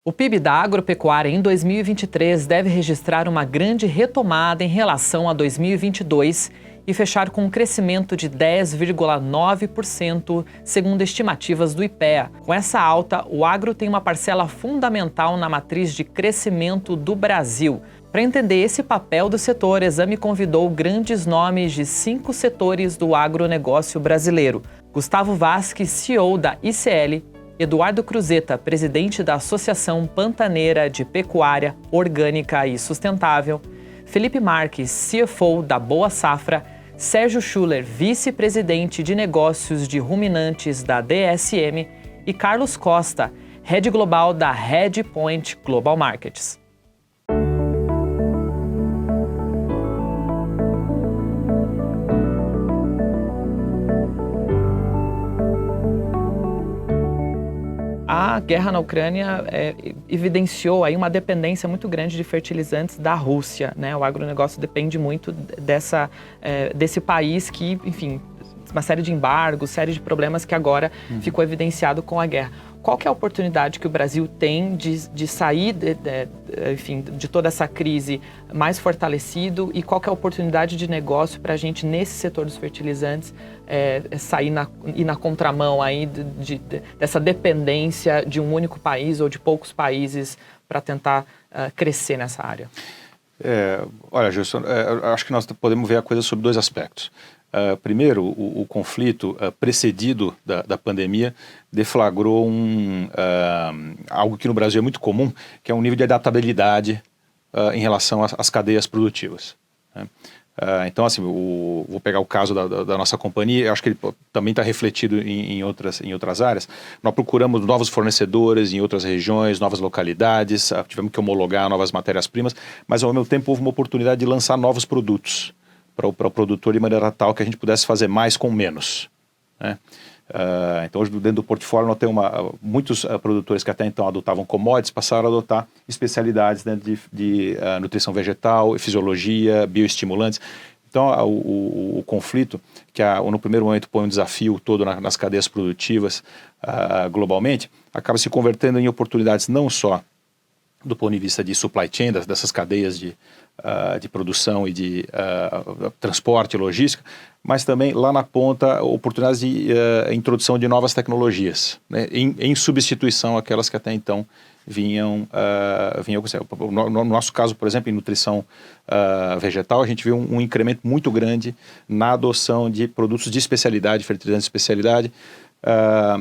O PIB da agropecuária em 2023 deve registrar uma grande retomada em relação a 2022 e fechar com um crescimento de 10,9%, segundo estimativas do IPEA. Com essa alta, o agro tem uma parcela fundamental na matriz de crescimento do Brasil. Para entender esse papel do setor, Exame convidou grandes nomes de 5 setores do agronegócio brasileiro. Gustavo Vasques, CEO da ICL, Eduardo Cruzeta, presidente da Associação Pantaneira de Pecuária Orgânica e Sustentável, Felipe Marques, CFO da Boa Safra, Sérgio Schuller, vice-presidente de negócios de ruminantes da DSM e Carlos Costa, head global da Headpoint Global Markets. A guerra na Ucrânia evidenciou aí uma dependência muito grande de fertilizantes da Rússia, né? O agronegócio depende muito desse país que, enfim, uma série de embargos, série de problemas que agora ficou evidenciado com a guerra. Qual que é a oportunidade que o Brasil tem de sair, enfim, de toda essa crise mais fortalecido e qual que é a oportunidade de negócio para a gente, nesse setor dos fertilizantes, sair na contramão aí dessa dependência de um único país ou de poucos países para tentar crescer nessa área? Olha, Gilson, acho que nós podemos ver a coisa sob dois aspectos. Primeiro, o conflito precedido da pandemia deflagrou algo que no Brasil é muito comum, que é um nível de adaptabilidade em relação às cadeias produtivas, né? Então, assim, vou pegar o caso da nossa companhia, eu acho que ele também está refletido em outras áreas. Nós procuramos novos fornecedores em outras regiões, novas localidades, tivemos que homologar novas matérias-primas, mas ao mesmo tempo houve uma oportunidade de lançar novos produtos para o produtor de maneira tal que a gente pudesse fazer mais com menos, né? Então hoje dentro do portfólio nós temos muitos produtores que até então adotavam commodities, passaram a adotar especialidades dentro de nutrição vegetal, fisiologia, bioestimulantes. Então o conflito, que no primeiro momento põe um desafio todo nas cadeias produtivas globalmente, acaba se convertendo em oportunidades não só do ponto de vista de supply chain, dessas cadeias de produção e de transporte e logística, mas também lá na ponta oportunidades de introdução de novas tecnologias, né, em substituição àquelas que até então vinham no nosso caso, por exemplo, em nutrição vegetal, a gente viu um incremento muito grande na adoção de produtos de especialidade, fertilizantes de especialidade,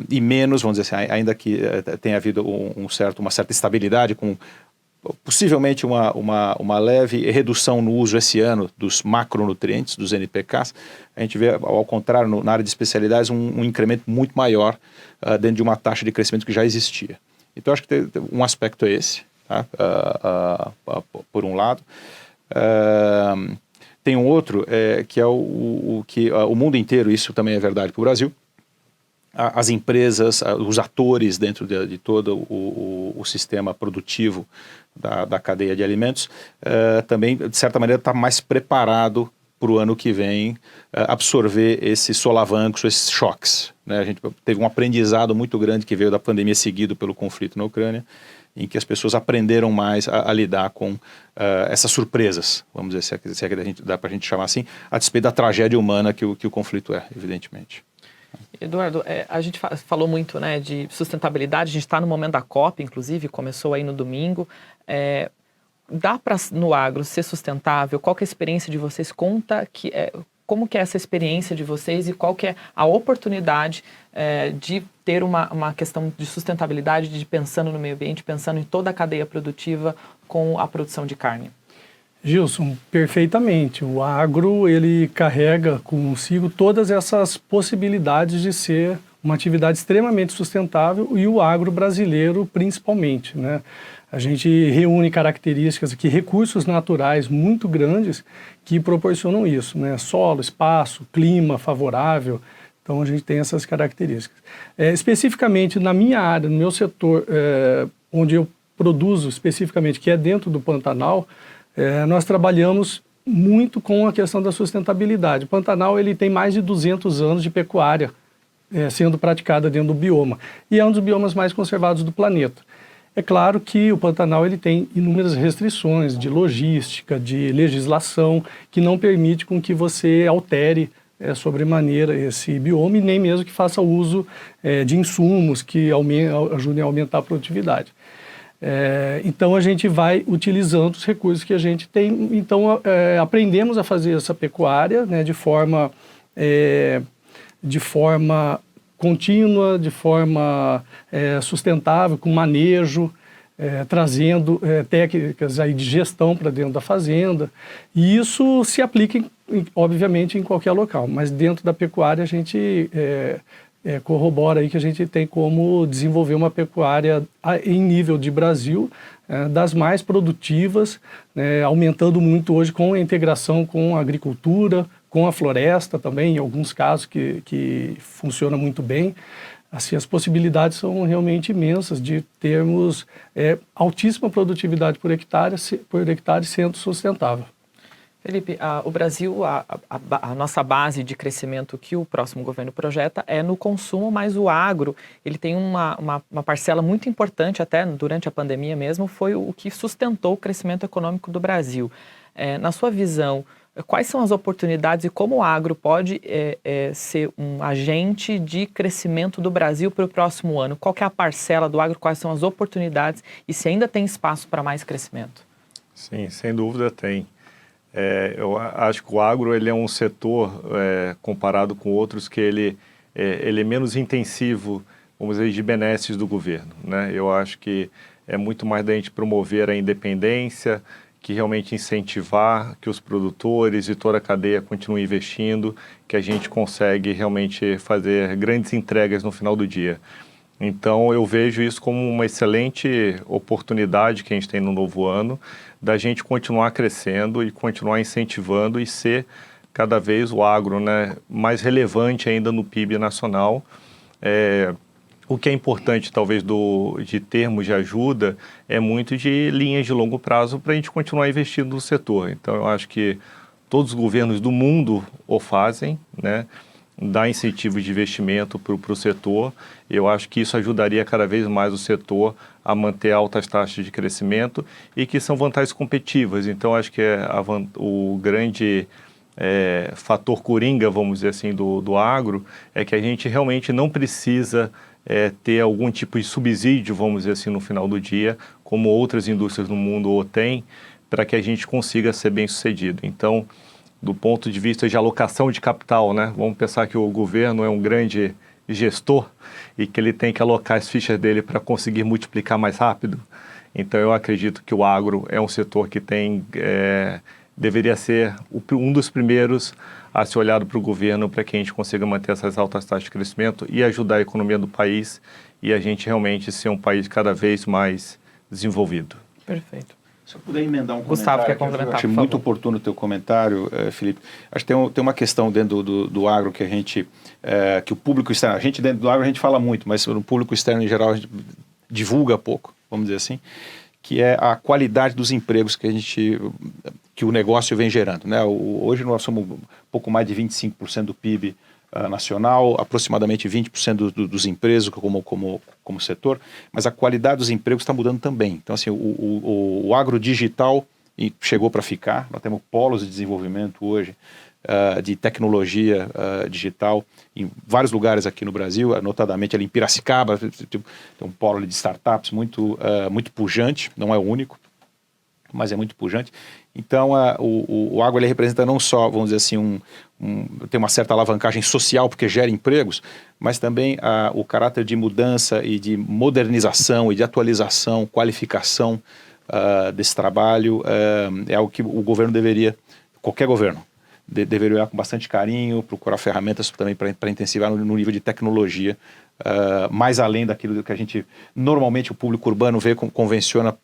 e menos, vamos dizer assim, ainda que tenha havido uma certa estabilidade com possivelmente uma leve redução no uso esse ano dos macronutrientes, dos NPKs, a gente vê, ao contrário, na área de especialidades, um incremento muito maior dentro de uma taxa de crescimento que já existia. Então, acho que um aspecto é esse, tá? Por um lado. Tem um outro, que é que o mundo inteiro, isso também é verdade para o Brasil, as empresas, os atores dentro de todo o sistema produtivo da cadeia de alimentos, também, de certa maneira, está mais preparado para o ano que vem absorver esses solavancos, esses choques, né? A gente teve um aprendizado muito grande que veio da pandemia seguido pelo conflito na Ucrânia, em que as pessoas aprenderam mais a lidar com essas surpresas, vamos dizer, se dá para a gente chamar assim, a despeito da tragédia humana que o conflito evidentemente. Eduardo, a gente falou muito, né, de sustentabilidade, a gente está no momento da COP, inclusive, começou aí no domingo. Dá para, no agro, ser sustentável? Qual que é a experiência de vocês? Conta como que é essa experiência de vocês e qual que é a oportunidade de ter uma questão de sustentabilidade, de pensando no meio ambiente, pensando em toda a cadeia produtiva com a produção de carne? Gilson, perfeitamente. O agro, ele carrega consigo todas essas possibilidades de ser uma atividade extremamente sustentável e o agro brasileiro principalmente, né? A gente reúne características aqui, recursos naturais muito grandes que proporcionam isso, né? Solo, espaço, clima favorável, então a gente tem essas características. Especificamente na minha área, no meu setor, onde eu produzo especificamente, que é dentro do Pantanal, nós trabalhamos muito com a questão da sustentabilidade. O Pantanal ele tem mais de 200 anos de pecuária sendo praticada dentro do bioma e é um dos biomas mais conservados do planeta. É claro que o Pantanal ele tem inúmeras restrições de logística, de legislação, que não permite com que você altere sobremaneira esse bioma, nem mesmo que faça uso de insumos que ajudem a aumentar a produtividade. Então a gente vai utilizando os recursos que a gente tem. Então aprendemos a fazer essa pecuária, né, de forma contínua, de forma sustentável, com manejo, trazendo técnicas aí de gestão para dentro da fazenda. E isso se aplica, obviamente, em qualquer local, mas dentro da pecuária a gente corrobora aí que a gente tem como desenvolver uma pecuária em nível de Brasil, das mais produtivas, aumentando muito hoje com a integração com a agricultura, com a floresta também, em alguns casos que funciona muito bem. Assim, as possibilidades são realmente imensas de termos altíssima produtividade por hectare sendo sustentável. Felipe, o Brasil, a nossa base de crescimento que o próximo governo projeta é no consumo, mas o agro, ele tem uma parcela muito importante, até durante a pandemia mesmo, foi o que sustentou o crescimento econômico do Brasil. Na sua visão, quais são as oportunidades e como o agro pode ser um agente de crescimento do Brasil para o próximo ano? Qual que é a parcela do agro, quais são as oportunidades e se ainda tem espaço para mais crescimento? Sim, sem dúvida tem. Eu acho que o agro ele é um setor, comparado com outros, que ele é menos intensivo, vamos dizer, de benesses do governo, né? Eu acho que é muito mais da gente promover a independência, que realmente incentivar que os produtores e toda a cadeia continuem investindo, que a gente consegue realmente fazer grandes entregas no final do dia. Então eu vejo isso como uma excelente oportunidade que a gente tem no novo ano, da gente continuar crescendo e continuar incentivando e ser cada vez o agro, né, mais relevante ainda no PIB nacional. O que é importante, talvez, de termos de ajuda é muito de linhas de longo prazo para a gente continuar investindo no setor. Então, eu acho que todos os governos do mundo o fazem, né? Dar incentivos de investimento para o setor. Eu acho que isso ajudaria cada vez mais o setor a manter altas taxas de crescimento e que são vantagens competitivas. Então, acho que o grande fator coringa, vamos dizer assim, do agro é que a gente realmente não precisa ter algum tipo de subsídio, vamos dizer assim, no final do dia, como outras indústrias no mundo o têm, para que a gente consiga ser bem sucedido. Então, do ponto de vista de alocação de capital, né? Vamos pensar que o governo é um grande gestor e que ele tem que alocar as fichas dele para conseguir multiplicar mais rápido. Então, eu acredito que o agro é um setor que deveria ser um dos primeiros a ser olhado para o governo para que a gente consiga manter essas altas taxas de crescimento e ajudar a economia do país e a gente realmente ser um país cada vez mais desenvolvido. Perfeito. Se eu puder emendar um Gustavo, comentário, quer complementar, eu achei muito oportuno o teu comentário, Felipe. Acho que tem uma questão dentro do agro que que o público externo, a gente dentro do agro a gente fala muito, mas no público externo em geral a gente divulga pouco, vamos dizer assim, que é a qualidade dos empregos que o negócio vem gerando, né? Hoje nós somos um pouco mais de 25% do PIB nacional, aproximadamente 20% dos empregos como setor, mas a qualidade dos empregos está mudando também. Então, assim, o agrodigital chegou para ficar. Nós temos polos de desenvolvimento hoje de tecnologia digital em vários lugares aqui no Brasil, notadamente ali em Piracicaba, tem um polo de startups muito pujante, não é o único, mas é muito pujante. Então, o agro ele representa não só, vamos dizer assim, tem uma certa alavancagem social, porque gera empregos, mas também o caráter de mudança e de modernização e de atualização, qualificação desse trabalho é algo que o governo qualquer governo, deveria olhar com bastante carinho, procurar ferramentas também para intensivar no nível de tecnologia, mais além daquilo que a gente, normalmente o público urbano convenciona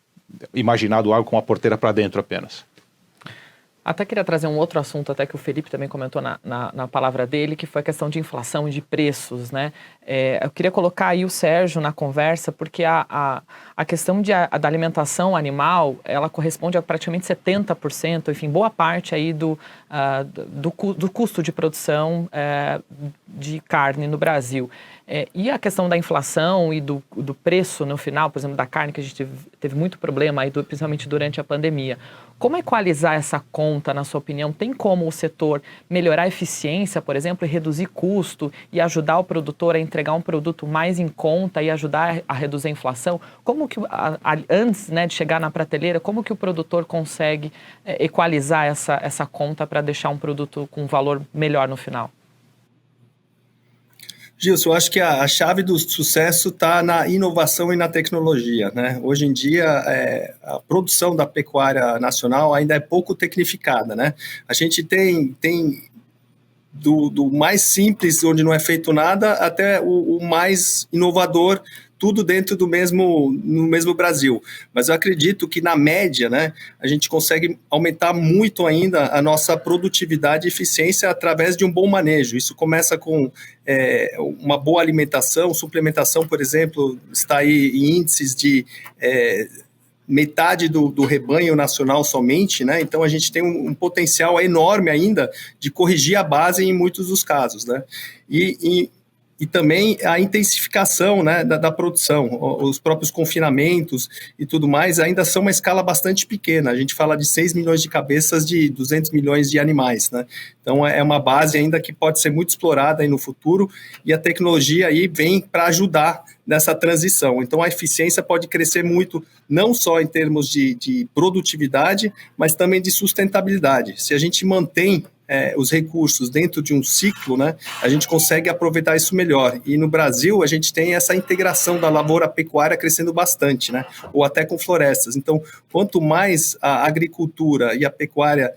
imaginar do agro com a porteira para dentro apenas. Até queria trazer um outro assunto, até que o Felipe também comentou na palavra dele, que foi a questão de inflação e de preços, né? Eu queria colocar aí o Sérgio na conversa, porque a questão da alimentação animal, ela corresponde a praticamente 70%, enfim, boa parte aí do custo de produção de carne no Brasil. E a questão da inflação e do preço no final, por exemplo, da carne, que a gente teve muito problema, aí, principalmente durante a pandemia. Como equalizar essa conta, na sua opinião? Tem como o setor melhorar a eficiência, por exemplo, e reduzir custo e ajudar o produtor a entregar um produto mais em conta e ajudar a reduzir a inflação? Como que, antes, né, de chegar na prateleira, como que o produtor consegue equalizar essa conta para deixar um produto com valor melhor no final? Gilson, eu acho que a chave do sucesso está na inovação e na tecnologia, né? Hoje em dia, a produção da pecuária nacional ainda é pouco tecnificada, né? A gente tem do mais simples, onde não é feito nada, até o mais inovador, tudo dentro no mesmo Brasil. Mas eu acredito que, na média, né, a gente consegue aumentar muito ainda a nossa produtividade e eficiência através de um bom manejo. Isso começa com uma boa alimentação, suplementação, por exemplo, está aí em índices de metade do rebanho nacional somente, né? Então a gente tem um potencial enorme ainda de corrigir a base em muitos dos casos, né? E também a intensificação, né, da produção, os próprios confinamentos e tudo mais ainda são uma escala bastante pequena. A gente fala de 6 milhões de cabeças de 200 milhões de animais, né? Então é uma base ainda que pode ser muito explorada aí no futuro, e a tecnologia aí vem para ajudar nessa transição. Então a eficiência pode crescer muito, não só em termos de produtividade, mas também de sustentabilidade. Se a gente mantém os recursos dentro de um ciclo, né, a gente consegue aproveitar isso melhor. E no Brasil a gente tem essa integração da lavoura pecuária crescendo bastante, né, ou até com florestas. Então, quanto mais a agricultura e a pecuária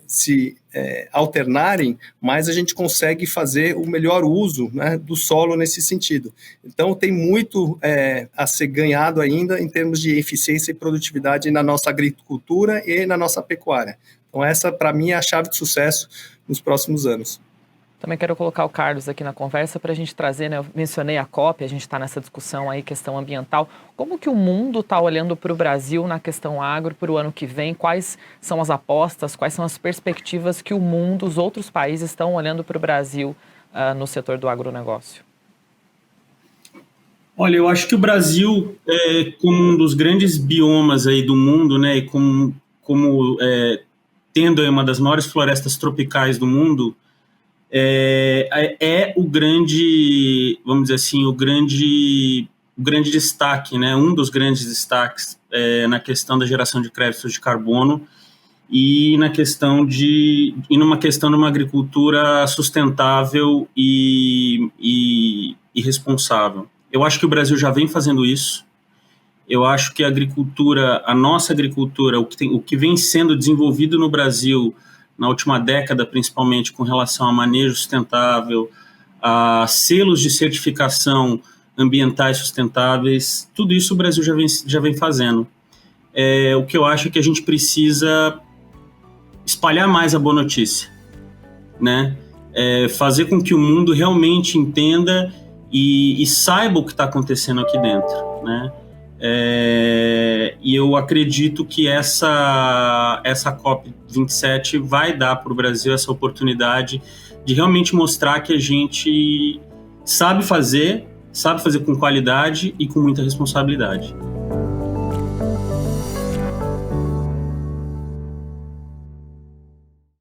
se alternarem, mais a gente consegue fazer o melhor uso, né, do solo nesse sentido. Então, tem muito a ser ganhado ainda em termos de eficiência e produtividade na nossa agricultura e na nossa pecuária. Então, essa, para mim, é a chave de sucesso nos próximos anos. Também quero colocar o Carlos aqui na conversa para a gente trazer, né? Eu mencionei a COP, a gente está nessa discussão aí, questão ambiental. Como que o mundo está olhando para o Brasil na questão agro para o ano que vem? Quais são as apostas, quais são as perspectivas que o mundo, os outros países estão olhando para o Brasil no setor do agronegócio? Olha, eu acho que o Brasil, como um dos grandes biomas aí do mundo, né, e como tendo uma das maiores florestas tropicais do mundo, o grande, vamos dizer assim, o grande destaque, né? Um dos grandes destaques na questão da geração de créditos de carbono e numa questão de uma agricultura sustentável e responsável. Eu acho que o Brasil já vem fazendo isso. Eu acho que a nossa agricultura, o que vem sendo desenvolvido no Brasil na última década, principalmente com relação a manejo sustentável, a selos de certificação ambientais sustentáveis, tudo isso o Brasil já vem fazendo. O que eu acho é que a gente precisa espalhar mais a boa notícia, né? Fazer com que o mundo realmente entenda e saiba o que está acontecendo aqui dentro, né? E eu acredito que essa COP27 vai dar para o Brasil essa oportunidade de realmente mostrar que a gente sabe fazer com qualidade e com muita responsabilidade.